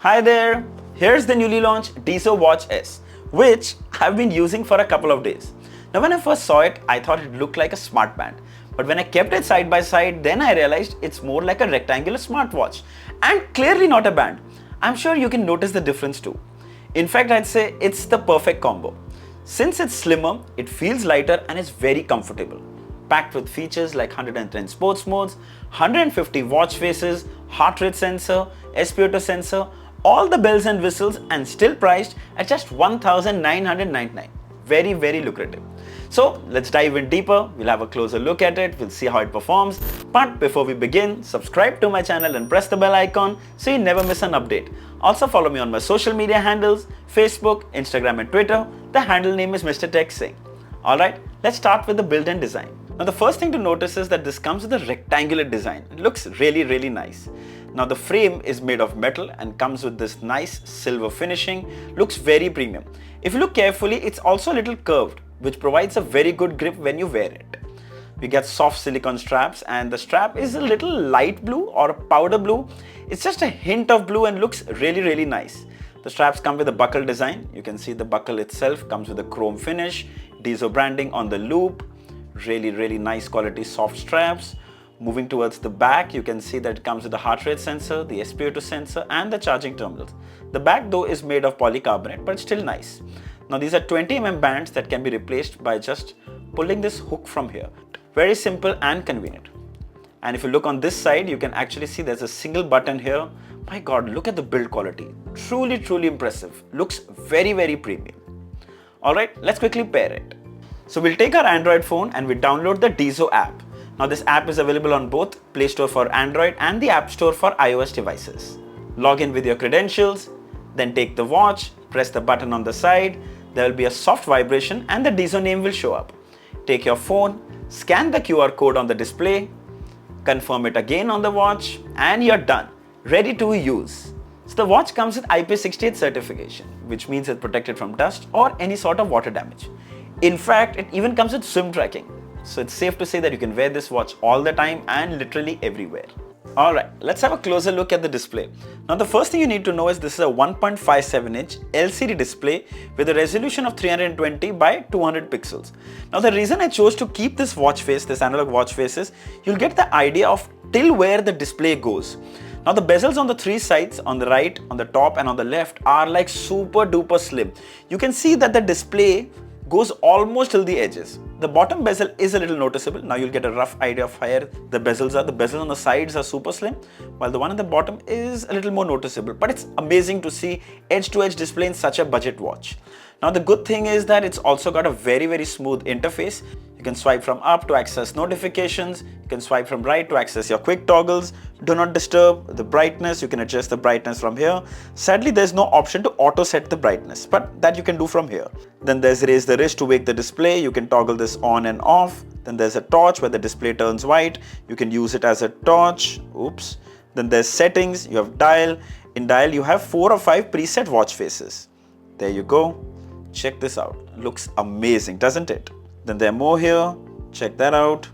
Hi there, here's the newly launched Dizo Watch S, which I've been using for a couple of days. Now when I first saw it, I thought it looked like a smart band. But when I kept it side by side, then I realized it's more like a rectangular smartwatch and clearly not a band. I'm sure you can notice the difference too. In fact, I'd say it's the perfect combo. Since it's slimmer, it feels lighter and is very comfortable. Packed with features like 110 sports modes, 150 watch faces, heart rate sensor, SpO2 sensor, all the bells and whistles, and still priced at just 1,999. Very, very lucrative. So let's dive in deeper. We'll have a closer look at it. We'll see how it performs. But before we begin, subscribe to my channel and press the bell icon so you never miss an update. Also follow me on my social media handles, Facebook, Instagram and Twitter. The handle name is Mr. Tech Singh. Alright, let's start with the build and design. Now the first thing to notice is that this comes with a rectangular design. It looks really nice. Now the frame is made of metal and comes with this nice silver finishing. Looks very premium. If you look carefully, it's also a little curved, which provides a very good grip when you wear it. We get soft silicone straps, and the strap is a little light blue or powder blue. It's just a hint of blue and looks really nice. The straps come with a buckle design. You can see the buckle itself comes with a chrome finish, Dizo branding on the loop. Really nice quality soft straps. Moving towards the back, you can see that it comes with the heart rate sensor, the SpO2 sensor and the charging terminals. The back though is made of polycarbonate, but it's still nice. Now these are 20 mm bands that can be replaced by just pulling this hook from here. Very simple and convenient. And if you look on this side, you can actually see there's a single button here. My God, look at the build quality. Truly impressive. Looks very premium. Alright, let's quickly pair it. So we'll take our Android phone and we download the Dizo app. Now this app is available on both Play Store for Android and the App Store for iOS devices. Log in with your credentials, then take the watch, press the button on the side, there will be a soft vibration and the Dizo name will show up. Take your phone, scan the QR code on the display, confirm it again on the watch, and you're done, ready to use. So the watch comes with IP68 certification, which means it's protected from dust or any sort of water damage. In fact, it even comes with swim tracking. So it's safe to say that you can wear this watch all the time and literally everywhere. Alright, let's have a closer look at the display. Now the first thing you need to know is this is a 1.57 inch LCD display with a resolution of 320 by 200 pixels. Now the reason I chose to keep this watch face, this analog watch face, is you'll get the idea of till where the display goes. Now the bezels on the three sides, on the right, on the top and on the left, are like super duper slim. You can see that the display goes almost till the edges. The bottom bezel is a little noticeable. Now you'll get a rough idea of where the bezels are. The bezels on the sides are super slim, while the one at the bottom is a little more noticeable. But it's amazing to see edge-to-edge display in such a budget watch. Now the good thing is that it's also got a very smooth interface. You can swipe from up to access notifications. You can swipe from right to access your quick toggles. Do not disturb the brightness. You can adjust the brightness from here. Sadly, there's no option to auto set the brightness, but that you can do from here. Then there's raise the wrist to wake the display. You can toggle this on and off. Then there's a torch where the display turns white. You can use it as a torch. Oops. Then there's settings. You have dial. In dial, you have 4 or 5 preset watch faces. There you go. Check this out. Looks amazing, doesn't it? Then there are more here. Check that out.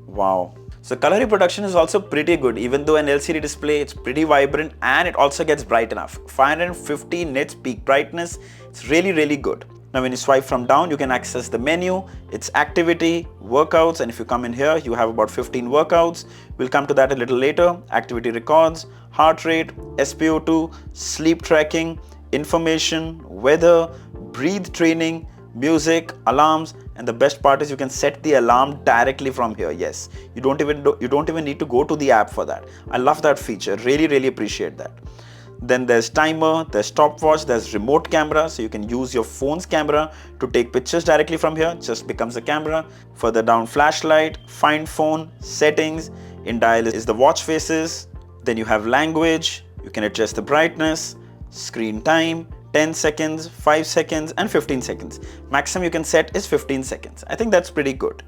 Wow. So color reproduction is also pretty good. Even though an LCD display, it's pretty vibrant and it also gets bright enough. 550 nits peak brightness. It's really good. Now when you swipe from down, you can access the menu, its activity, workouts, and if you come in here, you have about 15 workouts. We'll come to that a little later. Activity records, heart rate, SpO2, sleep tracking, information, weather, breathe training, music, alarms, and the best part is you can set the alarm directly from here. Yes, you don't even need to go to the app for that. I love that feature. Really appreciate that. Then there's timer, there's stopwatch, there's remote camera, so you can use your phone's camera to take pictures directly from here. Just becomes a camera. Further down, flashlight, find phone, settings. In dial is the watch faces. Then you have language. You can adjust the brightness, screen time, 10 seconds, 5 seconds and 15 seconds. Maximum you can set is 15 seconds. I think that's pretty good.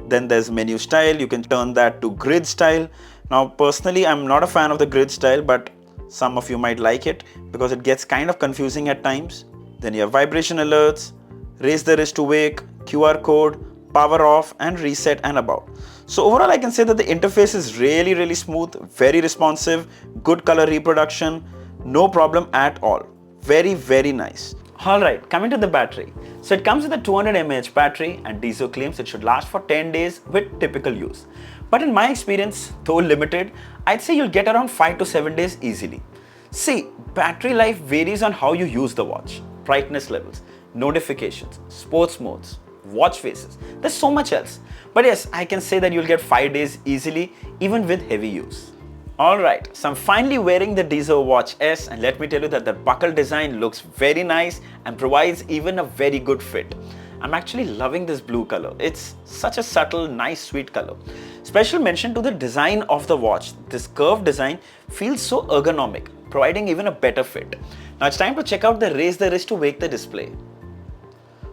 Then there's menu style. You can turn that to grid style. Now personally, I'm not a fan of the grid style, but some of you might like it because it gets kind of confusing at times. Then you have vibration alerts, raise the wrist to wake, QR code, power off and reset and about. So overall I can say that the interface is really smooth, very responsive, good color reproduction, No problem at all. Very, very nice. Alright, coming to the battery. So it comes with a 200 mAh battery and Dizo claims it should last for 10 days with typical use. But in my experience, though limited, I'd say you'll get around 5 to 7 days easily. See, battery life varies on how you use the watch, brightness levels, notifications, sports modes, watch faces. There's so much else. But yes, I can say that you'll get 5 days easily even with heavy use. Alright, so I'm finally wearing the Dizo Watch S and let me tell you that the buckle design looks very nice and provides even a very good fit. I'm actually loving this blue color. It's such a subtle, nice, sweet color. Special mention to the design of the watch. This curved design feels so ergonomic, providing even a better fit. Now it's time to check out the raise the wrist to wake the display.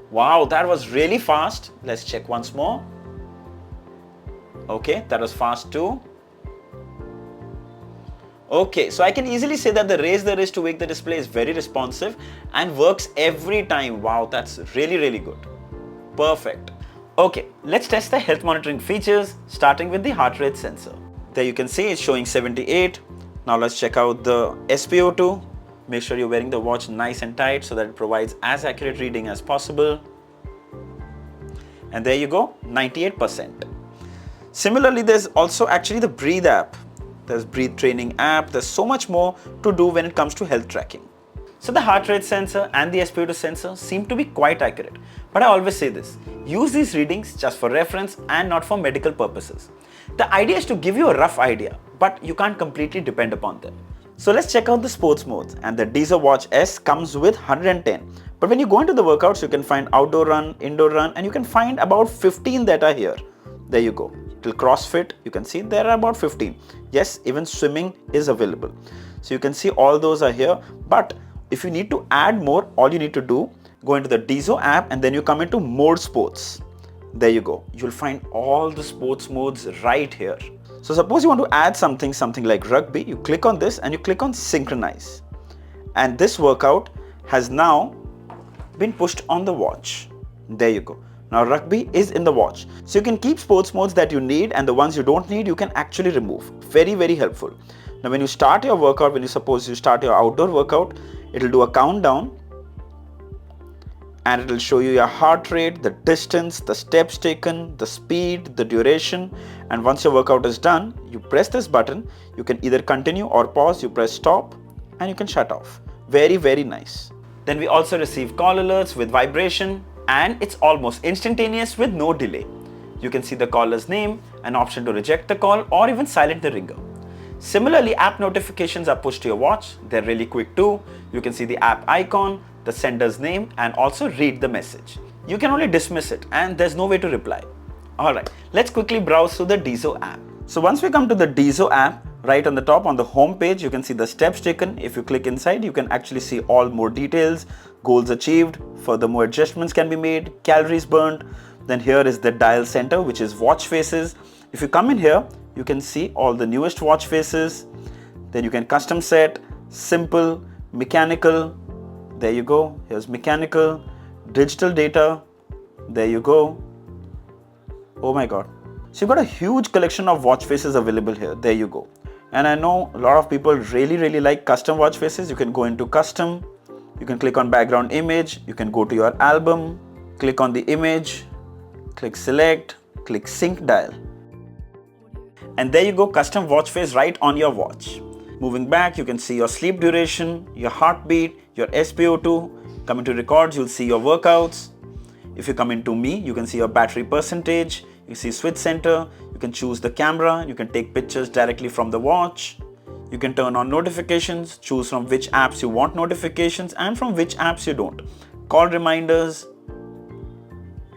Wow, that was really fast. Let's check once more. Okay, that was fast too. Okay, so I can easily say that the raise the wrist to wake the display is very responsive and works every time. Wow, that's really, really good. Perfect. Okay, let's test the health monitoring features, starting with the heart rate sensor. There you can see it's showing 78. Now let's check out the SpO2. Make sure you're wearing the watch nice and tight so that it provides as accurate reading as possible. And there you go, 98%. Similarly, there's also actually the Breathe app. There's Breathe training app. There's so much more to do when it comes to health tracking. So the heart rate sensor and the SpO2 sensor seem to be quite accurate. But I always say this, use these readings just for reference and not for medical purposes. The idea is to give you a rough idea, but you can't completely depend upon them. So let's check out the sports modes, and the Dizo Watch S comes with 110. But when you go into the workouts, you can find outdoor run, indoor run, and you can find about 15 that are here. There you go. Till CrossFit, you can see there are about 15. Yes, even swimming is available. So you can see all those are here. But if you need to add more, all you need to do, go into the Dizo app and then you come into Mode Sports. There you go. You'll find all the sports modes right here. So suppose you want to add something like rugby, you click on this and you click on Synchronize. And this workout has now been pushed on the watch. There you go. Now rugby is in the watch. So you can keep sports modes that you need, and the ones you don't need, you can actually remove. Very, very helpful. Now when you start your workout, suppose you start your outdoor workout, it will do a countdown and it will show you your heart rate, the distance, the steps taken, the speed, the duration. And once your workout is done, you press this button. You can either continue or pause. You press stop and you can shut off. Very, very nice. Then we also receive call alerts with vibration, and it's almost instantaneous with no delay. You can see the caller's name, an option to reject the call or even silent the ringer. Similarly, app notifications are pushed to your watch. They're really quick too. You can see the app icon, the sender's name, and also read the message. You can only dismiss it and there's no way to reply. Alright, let's quickly browse through the Dizo app. So once we come to the Dizo app, right on the top on the home page, you can see the steps taken. If you click inside, you can actually see all more details, goals achieved, furthermore adjustments can be made, calories burned. Then here is the dial center, which is watch faces. If you come in here, you can see all the newest watch faces. Then you can custom set, simple, mechanical. There you go. Here's mechanical, digital data. There you go. Oh my God. So you've got a huge collection of watch faces available here. There you go. And I know a lot of people really like custom watch faces. You can go into custom. You can click on background image. You can go to your album, click on the image, click select, click sync dial. And there you go, custom watch face right on your watch. Moving back, you can see your sleep duration, your heartbeat, your SpO2. Come into records, you'll see your workouts. If you come into me, you can see your battery percentage. You see switch center. You can choose the camera. You can take pictures directly from the watch. You can turn on notifications, choose from which apps you want notifications and from which apps you don't. Call reminders,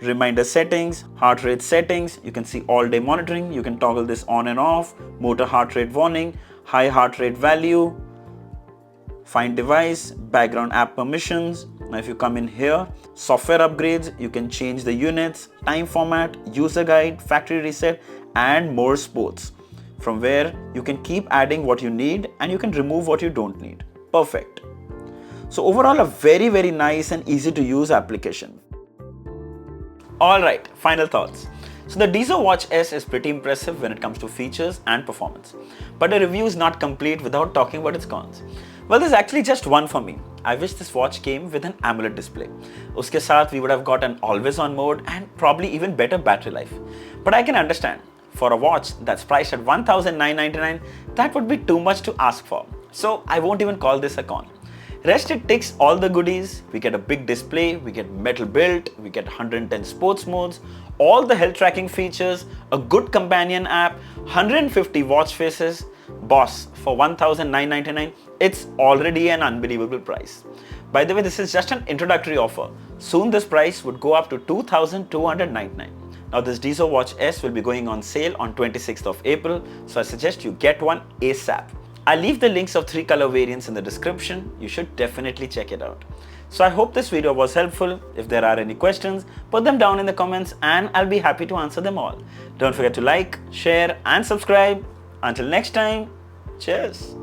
reminder settings, heart rate settings. You can see all day monitoring. You can toggle this on and off. Motor heart rate warning, high heart rate value, find device, background app permissions. Now if you come in here, software upgrades, you can change the units, time format, user guide, factory reset, and more sports. From where you can keep adding what you need and you can remove what you don't need. Perfect. So overall, a very nice and easy to use application. Alright, final thoughts. So the Dizo Watch S is pretty impressive when it comes to features and performance. But the review is not complete without talking about its cons. Well, there's actually just one for me. I wish this watch came with an AMOLED display. Uske saath we would have got an always on mode and probably even better battery life. But I can understand, for a watch that's priced at 1999, that would be too much to ask for. So I won't even call this a con. Rest, it ticks all the goodies. We get a big display, we get metal built, we get 110 sports modes, all the health tracking features, a good companion app, 150 watch faces. Boss, for 1999, it's already an unbelievable price. By the way, this is just an introductory offer. Soon this price would go up to 2299. Now this Dizo Watch S will be going on sale on 26th of April, so I suggest you get one ASAP. I'll leave the links of 3 color variants in the description. You should definitely check it out. So I hope this video was helpful. If there are any questions, put them down in the comments and I'll be happy to answer them all. Don't forget to like, share and subscribe. Until next time, cheers.